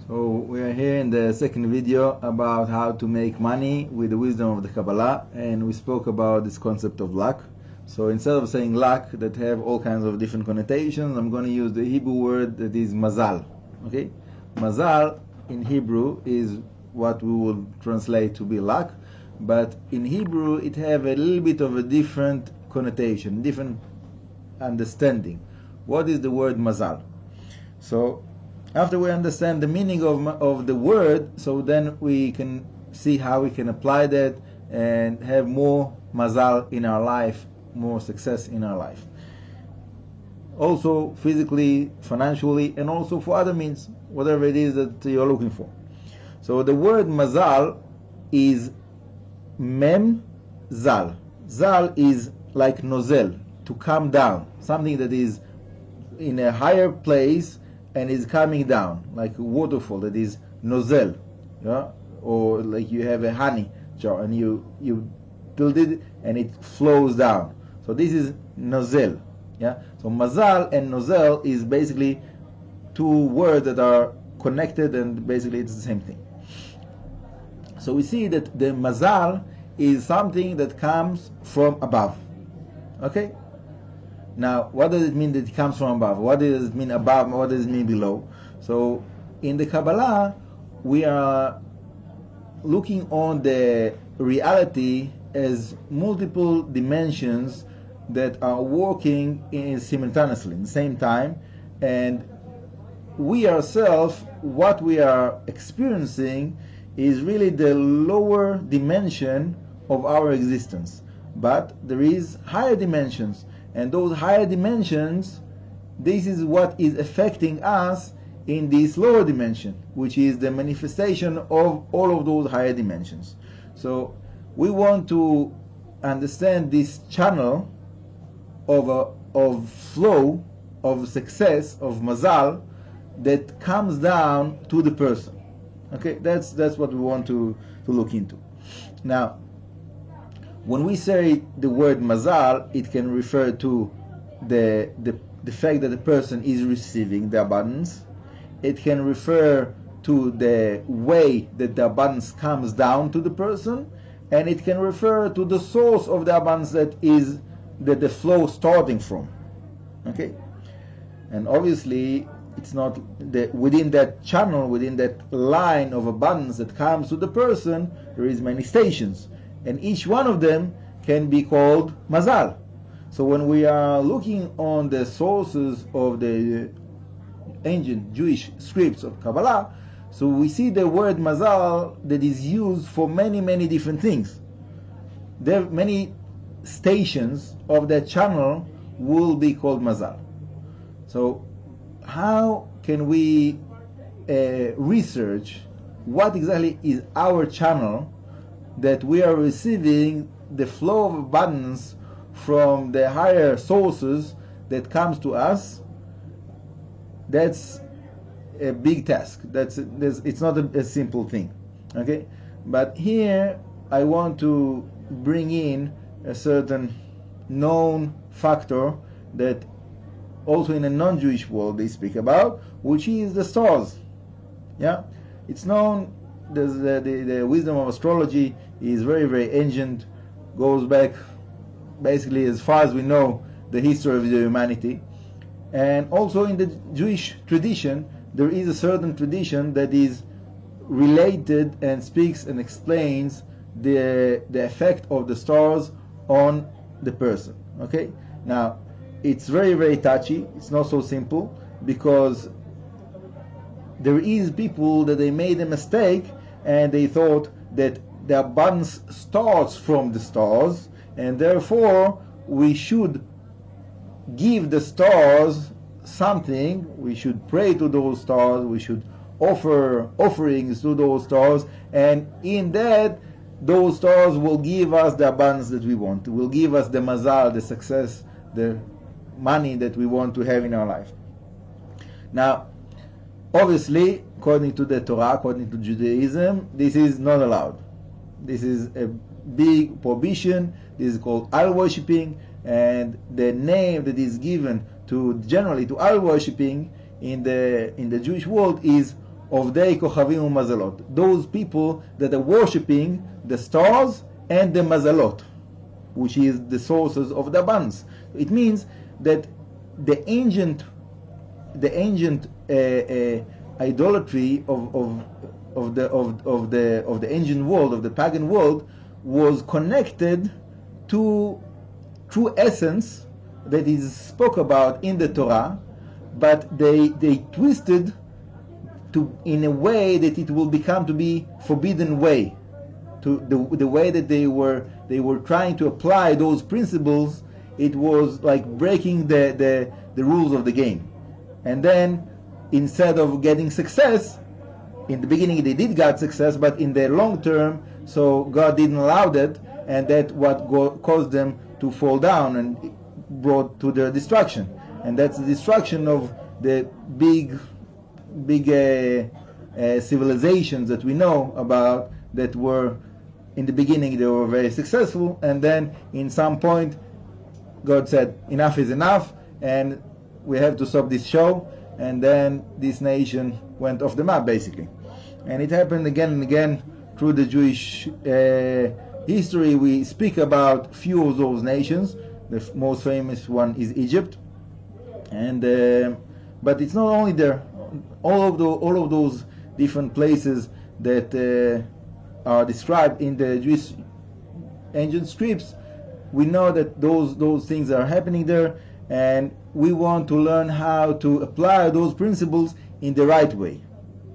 So we are here in the second video about how to make money with the wisdom of the Kabbalah, and we spoke about this concept of luck. So instead of saying luck that have all kinds of different connotations, I'm going to use the Hebrew word that is Mazal. Okay, Mazal in Hebrew is what we will translate to be luck, but in Hebrew it have a little bit of a different connotation, different understanding. What is the word Mazal? So after we understand the meaning of the word, so then we can see how we can apply that and have more mazal in our life, more success in our life. Also physically, financially, and also for other means, whatever it is that you're looking for. So the word mazal is mem zal. Zal is like nozel, to come down, something that is in a higher place and is coming down, like a waterfall that is nozel, yeah? Or like you have a honey jar and you build it and it flows down. So this is nozel, yeah. So mazal and nozel is basically two words that are connected, and basically it's the same thing. So we see that the mazal is something that comes from above. Okay. Now, what does it mean that it comes from above? What does it mean above? What does it mean below? So, in the Kabbalah, we are looking on the reality as multiple dimensions that are working simultaneously, at the same time, and we ourselves, what we are experiencing is really the lower dimension of our existence. But there is higher dimensions. And those higher dimensions, this is what is affecting us in this lower dimension, which is the manifestation of all of those higher dimensions. So we want to understand this channel of flow, of success, of mazal, that comes down to the person. Okay, that's what we want to look into. Now, when we say the word mazal, it can refer to the fact that the person is receiving the abundance. It can refer to the way that the abundance comes down to the person, and it can refer to the source of the abundance that the flow starting from. Okay, and obviously it's not within that channel, within that line of abundance that comes to the person. There is many stations, and each one of them can be called mazal. So when we are looking on the sources of the ancient Jewish scripts of Kabbalah, so we see the word mazal that is used for many, many different things. There are many stations of that channel will be called mazal. So how can we research what exactly is our channel that we are receiving the flow of abundance from the higher sources that comes to us? That's a big task. It's not a simple thing. Okay, but here I want to bring in a certain known factor that also in a non-Jewish world they speak about, which is the stars. Yeah, it's known. The wisdom of astrology is very, very ancient, goes back basically as far as we know the history of the humanity. And also in the Jewish tradition, there is a certain tradition that is related and speaks and explains the effect of the stars on the person. Okay, now it's very, very touchy. It's not so simple, because there is people that they made a mistake and they thought that the abundance starts from the stars, and therefore we should give the stars something. We should pray to those stars. We should offer offerings to those stars, and in that, those stars will give us the abundance that we want. Will give us the mazal, the success, the money that we want to have in our life. Now, obviously, according to the Torah, according to Judaism, this is not allowed. This is a big prohibition. This is called idol worshipping, and the name that is given generally to idol worshipping in the Jewish world is Ovdei Kochavim Mazalot, those people that are worshipping the stars and the Mazalot, which is the sources of the abundance. It means that the ancient idolatry of the ancient world, of the pagan world, was connected to true essence that is spoke about in the Torah, but they twisted to in a way that it will become to be forbidden way, to the way that they were trying to apply those principles. It was like breaking the rules of the game. And then instead of getting success, in the beginning they did get success, but in the long term, so God didn't allow that, and that what caused them to fall down and brought to their destruction. And that's the destruction of the big civilizations that we know about, that were in the beginning they were very successful, and then in some point God said enough is enough and we have to stop this show, and then this nation went off the map basically. And it happened again and again through the Jewish history. We speak about few of those nations. The most famous one is Egypt, and but it's not only there. All of those different places that are described in the Jewish ancient scripts, we know that those things are happening there, and we want to learn how to apply those principles in the right way.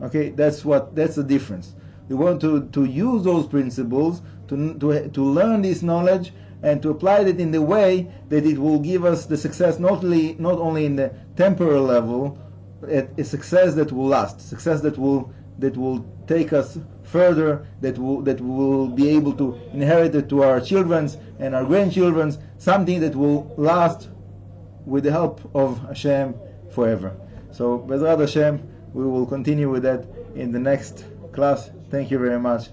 Okay, that's the difference. We want to use those principles to learn this knowledge and to apply it in the way that it will give us the success not only in the temporal level, a success that will last, success that will take us further, that will be able to inherit it to our children's and our grandchildren's, something that will last with the help of Hashem forever. So Bezrat Hashem, we will continue with that in the next class. Thank you very much.